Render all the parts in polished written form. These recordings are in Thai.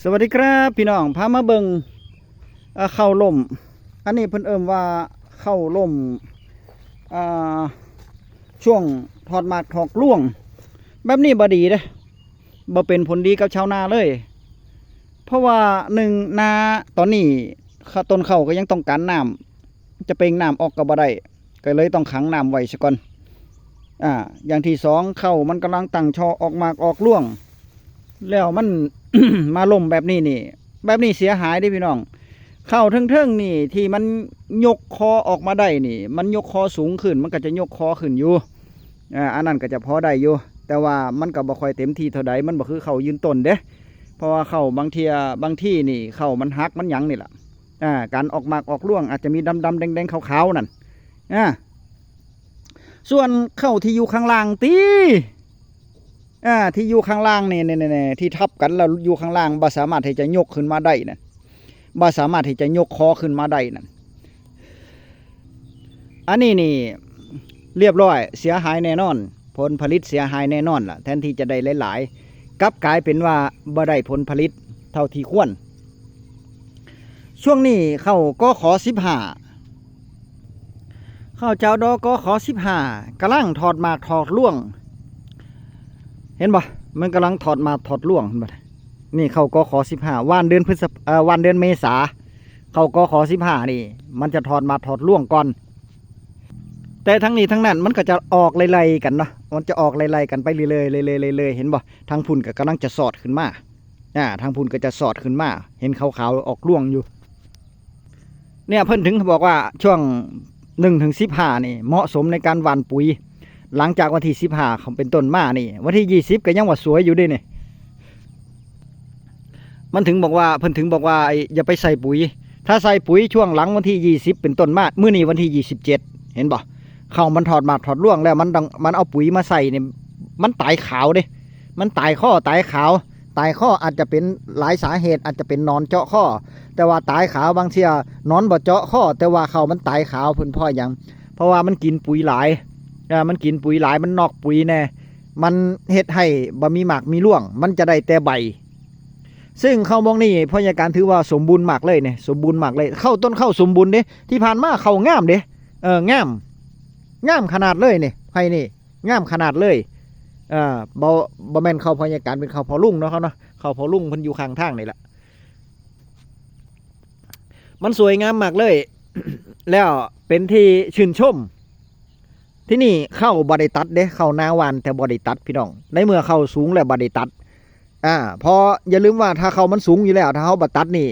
สวัสดีครับพี่น้องพามาเบิงเข้าล่มอันนี้เพิ่นว่าเข้าล่มช่วงถอดหมากถอกล่วงแบบนี้บ่ดีเด้บ่เป็นผลดีกับชาวนาเลยเพราะว่าหนึ่งนาตอนนี้ต้นข้าวก็ยังต้องการน้ำจะเปล่งน้ำออกก็บ่ได้ก็เลยต้องขังน้ำไว้ซะก่อนอย่างที่สองข้าวมันกำลังตั้งช่อออกหมากออกล่วงแล้วมัน มาล่มแบบนี้แบบนี้เสียหายดิพี่น้องเข้าเทิงๆนี่ที่มันยกคอออกมาได้นี่มันยกคอสูงขึ้นมันก็จะยกคอขึ้นอยู่อันนั้นก็จะพอได้อยู่แต่ว่ามันก็บ่ค่อยเต็มที่เท่าใดมันบ่คือเข้ายืนต้นเด้เพราะว่าเข้าบางที่นี่เข้ามันหักมันหยังนี่แหละการออกหมากออกร่วงอาจจะมีดำๆแดงๆขาวๆนั่นส่วนเข้าที่อยู่ข้างล่างที่อยู่ข้างล่างนี่ที่ทับกันแล้วอยู่ข้างล่างบ่สามารถที่จะยกขึ้นมาได้นั่นบ่สามารถที่จะยกคอขึ้นมาได้นั่นอันนี้นี่เรียบร้อยเสียหายแน่นอนผลผลิตเสียหายแน่นอนล่ะแทนที่จะได้หลายๆกลับกลายเป็นว่าบ่ได้ผลผลิตเท่าที่ควรช่วงนี้เข้าก็ขอ15เข้าเจ้าดอก็ขอ15กำลังถอดหมากถอดร่วงเห็นบ่มันกำลังถอดมาถอดล่วงบ่นี่เขาก็ขอ15วันเดือนวันเดือนเมษาเขาก็ขอ15นี่มันจะถอดมาถอดล่วงก่อนแต่ทั้งนี้ทั้งนั้นมันก็จะออกไล่ๆกันเนาะมันจะออกไล่ๆกันไปเรื่อยๆเห็นบ่ทางพุ่นก็กำลังจะสอดขึ้นมาทางพุ่นก็จะสอดขึ้นมาเห็นขาวๆออกล่วงอยู่เนี่ยเพิ่นถึงบอกว่าช่วง1-15นี่เหมาะสมในการหว่านปุ๋ยหลังจากวันที่15เขาเป็นต้นมานี่วันที่20ก็ยังว่าสวยอยู่ด้วยนี่มันถึงบอกว่าเพิ่นถึงบอกว่าอย่าไปใส่ปุ๋ยถ้าใส่ปุ๋ยช่วงหลังวันที่20เป็นต้นมามื้อนี้วันที่27เห็นบ่เข้ามันถอดหมากถอดร่วงแล้วมันเอาปุ๋ยมาใส่เนี่ยมันตายขาวเด้มันตายข้อตายขาวตายข้ออาจจะเป็นหลายสาเหตุอาจจะเป็นนอนเจาะข้อแต่ว่าตายขาวบางเที่ยนอนบ่เจาะข้อแต่ว่าเขามันตายขาวเพิ่นพ่อหยังเพราะว่ามันกินปุ๋ยหลายมันกินปุ๋ยหลายมันนอกปุ๋ยแน่มันเฮ็ดให้บ่มีหมากมีร่วงมันจะได้แต่ใบซึ่งเข้ามองนี่พยาการถือว่าสมบูรณ์มากเลยเนี่ยสมบูรณ์มากเลยเข้าต้นเข้าสมบูรณ์เด้ที่ผ่านมาเข้างามเด้งามขนาดเลยเนี่ยไผนี่งามขนาดเลยบ่แม่นเข้าพยาการเป็นเข้าพอลุ่งเนาะเขาเนาะเข้าพอลุ่งเพิ่นอยู่ข้างทางนี่แหละมันสวยงามมากเลย แล้วเป็นที่ชื่นชมที่นี่เข้าบ่ได้ตัดเด้เข้านาหวานแต่บ่ได้ตัดพี่น้องในเมื่อเข้าสูงแล้วบ่ได้ตัดพออย่าลืมว่าถ้าเข้ามันสูงอยู่แล้วถ้าเฮาบ่ตัดนี่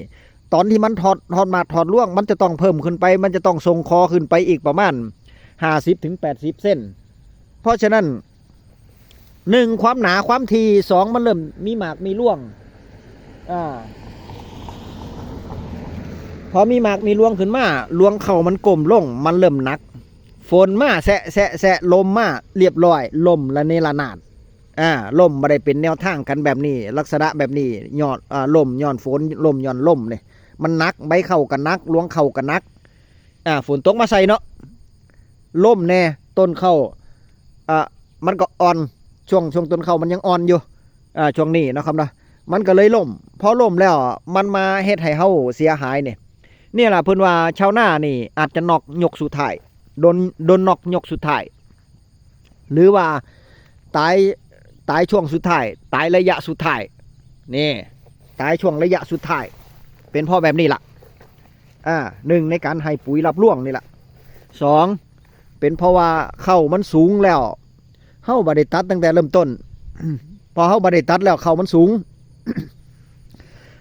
ตอนที่มันถอดมาถอดร่วงมันจะต้องเพิ่มขึ้นไปมันจะต้องทรงคอขึ้นไปอีกประมาณ50-80 เส้นเพราะฉะนั้น1ความหนาความที2มันเริ่มมีหมากมีร่วงพอมีหมากมีร่วงขึ้นมาร่วงเข่ามันก้มลงมันเริ่มหนักฝนมาแสะลมมาเรียบร้อยลมละเนระนาดลมไม่ได้เป็นแนวทางกันแบบนี้ลักษณะแบบนี้ย้อนลมย้อนฝนลมย้อนลมเนี่ยมันนักใบเข่ากันนักลวงเข่ากันนักฝนตกมาใส่เนาะลมแน่ต้นเข่ามันก็อ่อนช่วงต้นเข่ามันยังอ่อนอยู่ช่วงนี้นะครับนะมันก็เลยล่มพอล่มแล้วมันมาเฮ็ดให้เฮาเสียหายเนี่ยแหละเพิ่นว่าชาวนานี่อาจจะนอกยกสุดท้ายโดนนอกยกสุดท้ายหรือว่าตายช่วงสุดท้ายตายระยะสุดท้ายนี่ตายช่วงระยะสุดท้ายเป็นเพราะแบบนี้ล่ะ1ในการให้ปุ๋ยรับร่วงนี่ล่ะ2เป็นเพราะว่าเข้ามันสูงแล้วเฮาบ่ได้ตัดตั้งแต่เริ่มต้น พอเฮาบ่ได้ตัดแล้วเข้ามันสูง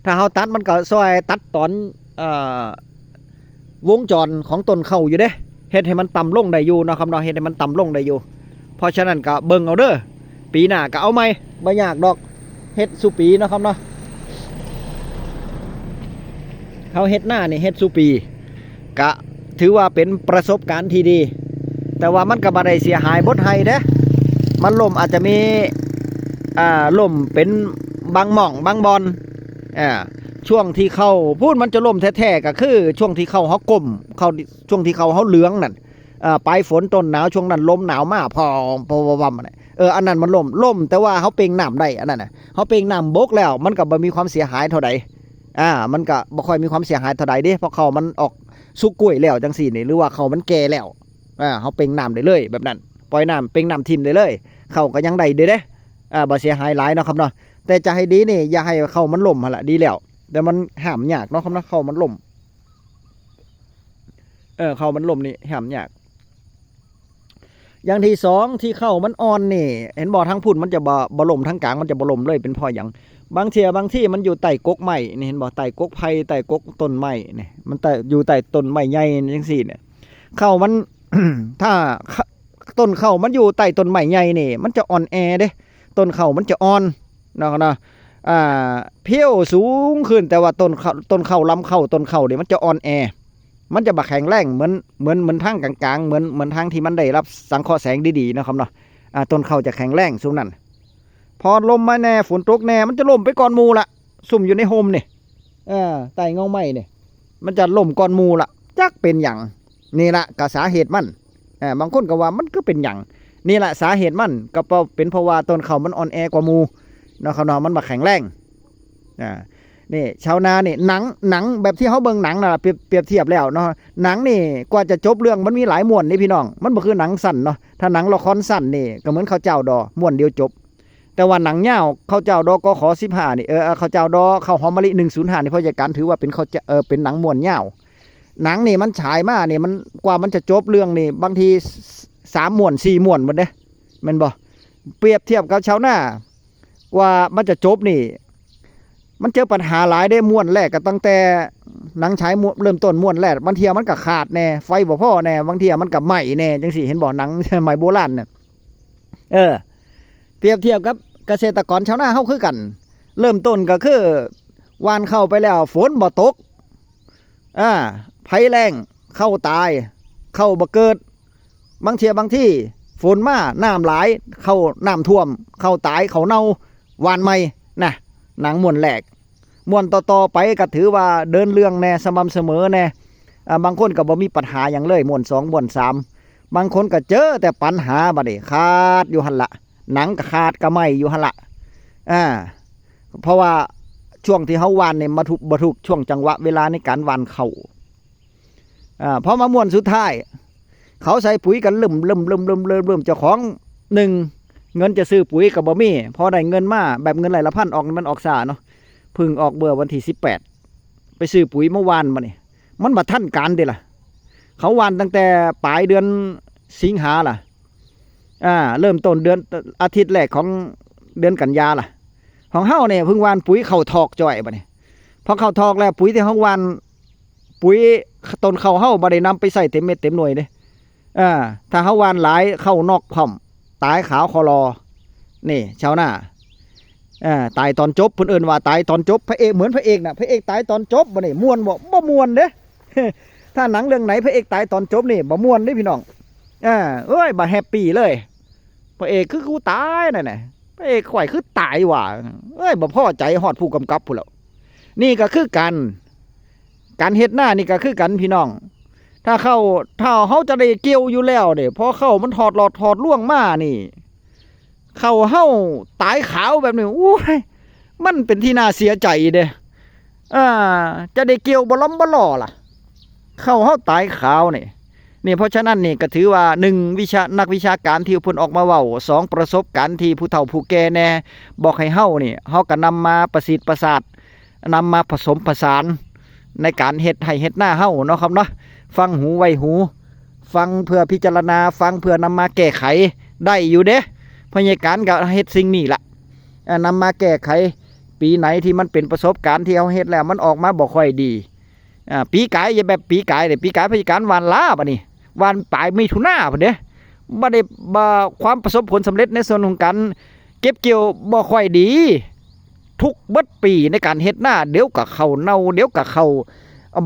ถ้าเฮาตัดมันก็ซอยตัดตอนวงจรของต้นเข้าอยู่เด้เฮ็ดให้มันต่ำลงได้อยู่นะครับเนาะเฮ็ดให้มันต่ำลงได้อยู่เพราะฉะนั้นก็เบิ่งเอาเด้อปีหน้าก็เอาใหม่บ่ยากดอกเฮ็ดสุปีนะครับเนาะเขาเฮ็ดหน้านี่เฮ็ดสุปีก็ถือว่าเป็นประสบการณ์ที่ดีแต่ว่ามันก็บ่ได้เสียหายบดให้เด้มันล่มอาจจะมีล่มเป็นบางหม่องบางบอนช่วงที่เขาพูดมันจะล่มแท้ๆก็คือช่วงที่เขาก้มเขาช่วงที่เขาเหลืองนั่นปลายฝนต้นหนาวช่วงนั้นลมหนาวมากพอวัม อันนั้นมันล่มแต่ว่าเขาเป่งน้ำได้อันนั้นน่ะเขาเป่งน้ำบกแล้วมันก็บ่มีความเสียหายเท่าใดมันก็บ่ค่อยมีความเสียหายเท่าใดเด้เพราะเขามันออกสุกกล้วยแล้วจังซี่นี่หรือว่าเขามันแก่แล้วเขาเป่งน้ำได้เลยแบบนั้นปล่อยน้ำเป่งน้ำทิ่มได้เลยเขาก็ยังได้เด้บ่เสียหายหลายเนาะครับเนาะแต่จะให้ดีนี่อย่าให้เขามันล่มหั่นล่ะดีแล้วแต่มันห้ามยากเนาะครับเนาะเขามันล่มเขามันล่มนี่ห้ามยากอย่างที่สองที่เข้ามันอ่อนนี่เห็นบ่ทั้งพุ่นมันจะบ่ล่มทั้งกลางมันจะบ่ล่มเลยเป็นเพราะหยังบางที่มันอยู่ใต้กกไม้นี่เห็นบ่ใต้กกไผ่ใต้กกต้นไม้นี่มันอยู่ใต้ต้นไม้ใหญ่จังซี่เนี่ยเข้ามัน ถ้าต้นเข้ามันอยู่ใต้ต้นไม้ใหญ่นี่มันจะอ่อนแอเด้ต้นเข้ามันจะอ่อนเนาะเพี้ยวสูงขึ้นแต่ว่าต้นเข้าลำเข้าต้นเข้านี่มันจะอ่อนแอมันจะบ่แข็งแรงเหมือนทางกลางๆเหมือนทางที่มันได้รับสังเคราะห์แสงดีๆนะครับเนาะต้นเข้าจะแข็งแรงซุ่มนั้นพอลมมาแน่ฝนตกแน่มันจะล่มไปก่อนหมู่ละซุ่มอยู่ในโฮมนี่ใต้เงาไม้นี่มันจะล่มก่อนหมู่ละจักเป็นหยังนี่ละก็สาเหตุมันบางคนก็ว่ามันก็เป็นหยังนี่ละสาเหตุมันก็เป็นเพราะว่าต้นเข้ามันอ่อนแอกว่าหมู่นะครับเนาะมันบ่แข็งแรงนี่ชาวนานี่หนังแบบที่เขาเบิ่งหนังน่ะเปรียบเทียบแล้วเนาะหนังนี่กว่าจะจบเรื่องมันมีหลายม้วนนี่พี่น้องมันบ่คือหนังสั้นเนาะถ้าหนังละครสั้นนี่ก็เหมือนข้าวเจ้าดอม้วนเดียวจบแต่ว่าหนังยาวข้าวเจ้าดอกขอ15นี่ข้าวเจ้าดอข้าวหอมมะลิ105นี่พ่อจัดการถือว่าเป็นเป็นหนังม้วนยาวหนังนี่มันฉายมานี่มันกว่ามันจะจบเรื่องนี่บางที3ม้วน4ม้วนหมดเด้แม่นบ่เปรียบเทียบกับชาวนาว่ามันจะจบนี่มันเจอปัญหาหลายได้ม้วนแรกก็ตั้งแต่หนังฉายเริ่มต้นม้วนแรกบางทีมันก็ขาดแน่ไฟบ่พอแน่บางทีมันก็ไหม้แน่จังซี่เห็นบ่หนังสมัยโบราณน่ะเปรียบเทียบกับเกษตรกรชาวนาเฮาคือกันเริ่มต้นก็คือหว่านเข้าไปแล้วฝนบ่ตกภัยแล้งเข้าตายเข้าบ่เกิดบางที่ฝนมาน้ำหลายเข้าน้ำท่วมเข้าตายเข้าเน่าหว่านใหม่นะหนังม้วนแรกม้วนต่อไปก็ถือว่าเดินเรื่องแน่สม่ำเสมอแน่บางคนก็บ่มีปัญหาอย่างเลยม้วน2ม้วน3บางคนก็เจอแต่ปัญหาบัดนี้ขาดอยู่หั่นละหนังก็ขาดก็ไหม้อยู่หั่นละเพราะว่าช่วงที่เฮาหว่านเนี่ยบ่ถูกช่วงจังหวะเวลาในการหว่านเข้าพอมาม้วนสุดท้ายเขาใส่ปุ๋ยกันเริ่มเจ้าของ1เงินจะซื้อปุ๋ยก็บ่มีพอได้เงินมาแบบเงินหลายละพันออกมันออกซ่าเนาะพึ่งออกเบื่อวันที่18ไปซื้อปุ๋ยเมื่อวานมานี่มันบ่ทันการเด้ล่ะเขาหว่านตั้งแต่ปลายเดือนสิงหาล่ะเริ่มต้นเดือนอาทิตย์แรกของเดือนกันยาล่ะของเฮาเนี่ยเพิ่งหว่านปุ๋ยเข้าทอกจ่อยบัดนี้พอเข้าทอกแล้วปุ๋ยที่เฮาหว่านปุ๋ยต้นเข้าเฮาบ่ได้นำไปใส่เต็มเม็ดเต็มหน่วยเด้ถ้าเฮาหว่านหลายเข้านอกพร้อมตายขาวคอรอนี่ชาวนาตายตอนจบเพิ่นเอิ้นว่าตายตอนจบพระเอกเหมือนพระเอกน่ะพระเอกตายตอนจบบ่นี่ม่วนบ่ม่วนเด้ ถ้าหนังเรื่องไหนพระเอกตายตอนจบนี่บ่ม่วนเด้พี่น้องบ่แฮปปี้เลยพระเอกคือกูตายนั่นน่ะพระเอกข่อยคือตายว่ะบ่พอใจฮอดผู้กำกับพุ่นแล้วนี่ก็คือการเฮ็ดหน้านี่ก็คือกันพี่น้องถ้าเฮาจะได้เกี่ยวอยู่แล้วเด้พอเข้ามันถอดหลอดถอดล่วงมานี่เข้าเฮาตายขาวแบบนี้โอ้ยมันเป็นที่น่าเสียใจเด้จะได้เกี่ยวบ่ล้อมบ่ล่อล่ะเข้าเฮาตายขาวนี่เพราะฉะนั้นนี่ก็ถือว่า1นักวิชาการที่เพิ่นออกมาเว้า2ประสบการณ์ที่ผู้เฒ่าผู้แก่แน่บอกให้เฮานี่เฮาก็นำมาประสิทธิ์ประสาทนำมาผสมผสานในการเฮ็ดให้เฮ็ดหน้าเฮาเนาะครับเนาะฟังหูไว้หูฟังเพื่อพิจารณาฟังเพื่อนำมาแก้ไขได้อยู่เด้พยาการก็เฮ็ดสิ่งนี้ล่ะนำมาแก้ไขปีไหนที่มันเป็นประสบการณ์ที่เฮาเฮ็ดแล้วมันออกมาบ่ค่อยดีปีกายอย่าแบบปีกายเด้ปีกายพยาการหว่านลาบัดนี้หว่านปลายมิถุนาพุ่นเด้บ่ได้ความประสบผลสำเร็จในส่วนของการเก็บเกี่ยวบ่ค่อยดีทุกเบิดปีในการเฮ็ดหน้าเดี๋ยวก็เข้าเน่าเดี๋ยวก็เข้า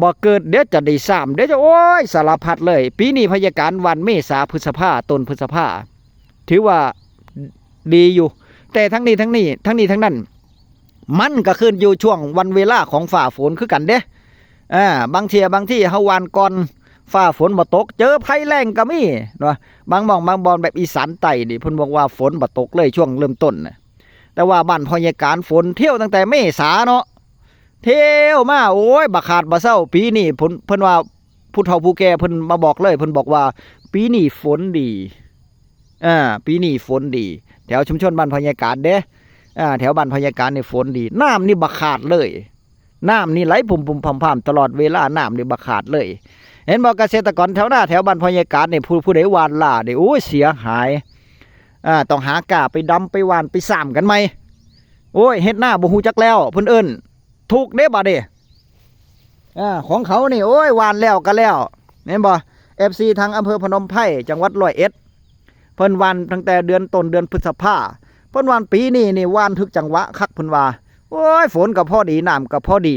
บ่เกิดเดี๋ยวจะได้3เดี๋ยวจะโอ้ยสารพัดเลยปีนี้พยาการวันเมษาพฤษภาต้นพฤษภาถือว่าดีอยู่แต่ทั้งนี้ทั้งนั้นมันก็ขึ้นอยู่ช่วงวันเวลาของฝ่าฝนคือกันเด้บางที่เฮาหว่านก่อน ฟ้าฝนบ่ตกเจอภัยแล้งก็มีเนาะบางหม่องบางบอนแบบอีสานใต้นี่เพิ่นบอกว่าฝนบ่ตกเลยช่วงเริ่มต้นน่ะแต่ว่าบ้านพ่อใหญ่การฝนเที่ยวตั้งแต่เมษาเนาะเที่ยวมาโอ้ยบ่ขาดบ่เซาปีนี้เพิ่นว่าผู้เฒ่าผู้แก่เพิ่นมาบอกเลยเพิ่นบอกว่าปีนี้ฝนดีปีนี้ฝนดีแถวชุมชนบ้านพ่อใหญ่การเด้แถวบ้านพ่อใหญ่การนี่ฝนดีน้ำนี่บ่ขาดเลยน้ำนี่ไหลปุ่มๆพำๆตลอดเวลาน้ำนี่บ่ขาดเลยเห็นบอกเกษตรกรแถวหน้าแถวบ้านพ่อใหญ่การนี่ผู้ใดหวานล่านี่โอ้ยเสียหายต้องหากาไปดำไปหวานไปซ้ำกันไหมโอ้ยเฮ็ดหน้าบ่ฮู้จักแล้วเพิ่นเอิ้นถูกเด้บ่เด้ของเขานี่โอ้ยหวานแล้วก็แล้วเห็นบ่ FC ทางอำเภอพนมไพรจังหวัด101เพิ่นหวานตั้งแต่เดือนต้นเดือนพฤษภาเพิ่นหวานปีนี้นี่หวานถึกจังหวะคักเพิ่นว่าโอ้ยฝนก็พอดีน้ำก็พอดี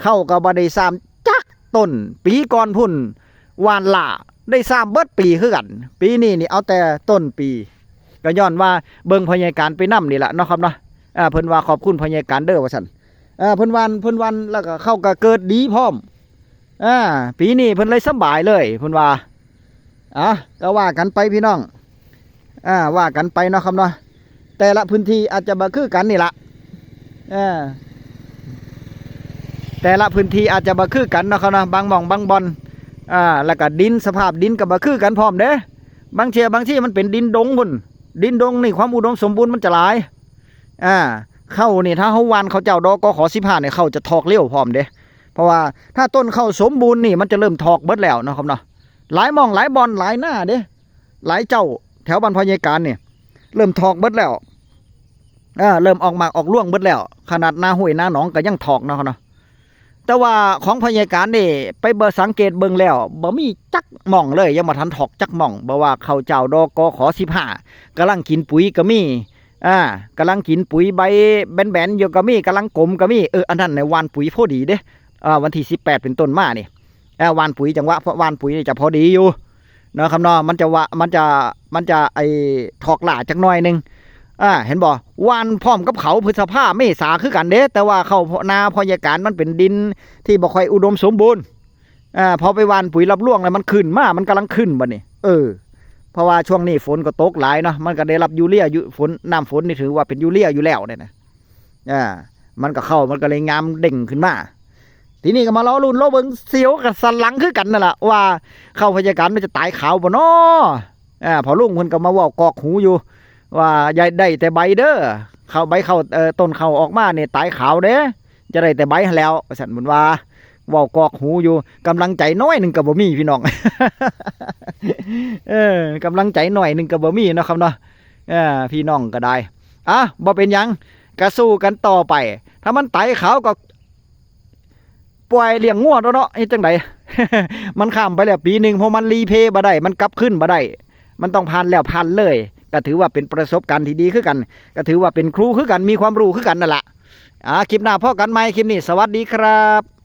เข้าก็บ่ได้ซ้ำจักต้นปีก่อนพุ่นหวานล่าได้ซ้ำเบิดปีคือกันปีนี้นี่เอาแต่ต้นปีก็ย้อนว่าเบิ่งพยาการไปนำนี่ล่ะเนาะครับเนาะเพิ่นว่าขอบคุณพยาการเด้อว่าซั่นเพิ่นวันแล้วก็เข้าก็เกิดดีพร้อมปีนี้เพิ่นเลยสบายเลยเพิ่นว่าก็ว่ากันไปพี่น้องว่ากันไปเนาะครับเนาะแต่ละพื้นที่อาจจะบ่คือกันนี่ล่ะแต่ละพื้นที่อาจจะบ่คือกันเนาะครับเนาะบางหม่องบางบอนแล้วก็ดินสภาพดินก็บ่คือกันพร้อมเด้บางเที่ยบางที่มันเป็นดินดงพุ่นดินดงนี่ความอุดมสมบูรณ์มันจะหลายเข้านี่ถ้าเฮาหว่านเขาเจ้าดอกก็ขอ15เนี่ยเขาจะถอกเร็วพร้อมเด้เพราะว่าถ้าต้นเข้าสมบูรณ์นี่มันจะเริ่มถอกเบิดแล้วเนาะครับเนาะหลายหม่องหลายบอนหลายหน้าเด้หลายเจ้าแถวบ้านพ่อใหญ่การนี่เริ่มถอกเบิดแล้วเริ่มออกหมากออกร่วงเบิดแล้วขนาดหน้าห้วยหน้าหนองก็ยังถอกเนาะครับเนาะแต่ว่าของพ่อใหญ่การนี่ไปสังเกตเบิ่งแล้วบ่มีจักหม่องเลยยังบ่ทันถอกจักหม่องบ่ว่าเขาเจ้าดอกกขอ15กำลังกินปุ๋ยก็มีกำลังกินปุ๋ยใบแบนๆอยู่ก็มีกำลังกลมก็มีอันนั้นในหว่านปุ๋ยพอดีเด้วันที่18เป็นต้นมานี่หว่านปุ๋ยจังหวะเพราะหว่านปุ๋ยจะพอดีอยู่เนาะครับเนาะมันจะไอถอกหล่าจักหน่อยนึงเห็นบ่หว่านพร้อมกับเขาพฤษภาเมษาคือกันเด้แต่ว่าเข้านาพยาการมันเป็นดินที่บ่ค่อยอุดมสมบูรณ์พอไปหว่านปุ๋ยรับล่วงแล้วมันขึ้นมามันกำลังขึ้นบ่นี่เพราะว่าช่วงนี้ฝนก็ตกหลายเนาะมันก็ได้รับยูเรียฝนน้ำฝนนี่ถือว่าเป็นยูเรียอยู่แล้วเนี่ยนะมันก็เข้ามันก็เลยงามเด่งขึ้นมาทีนี้ก็มาล้อรุ่นล้อเบิ้งเสียวกับสันหลังคือกันนั่นแหละว่าเข้าพยาการมันจะตายขาวบ่เนาะพอลุงเพิ่นก็มาว่ากอกหูอยู่ว่าอย่าได้แต่ใบเด้อเข้าใบเข้าต้นเข้าออกมาเนี่ยตายขาวเด้จะได้แต่ใบแล้วสันบุญว่าว่ากอกหูอยู่กำลังใจน้อยหนึ่งกับบ่มีพี่น้อง กำลังใจหน่อยหนึ่งกับบ่มีเนาะครับเนาะพี่น้องก็ได้บ่เป็นหยังก็สู้กันต่อไปถ้ามันไตขาวก็ปล่อยเลี้ยงงัวเนาะจังได มันข้ามไปแล้วปีนึงเพราะมันรีเพย์บ่ได้มันกลับขึ้นบ่ได้มันต้องผ่านแล้วผ่านเลยก็ถือว่าเป็นประสบการณ์ที่ดีคือกันก็ถือว่าเป็นครูคือกันมีความรู้คือกันนั่นแหละคลิปหน้าพ่อกันใหม่คลิปนี้สวัสดีครับ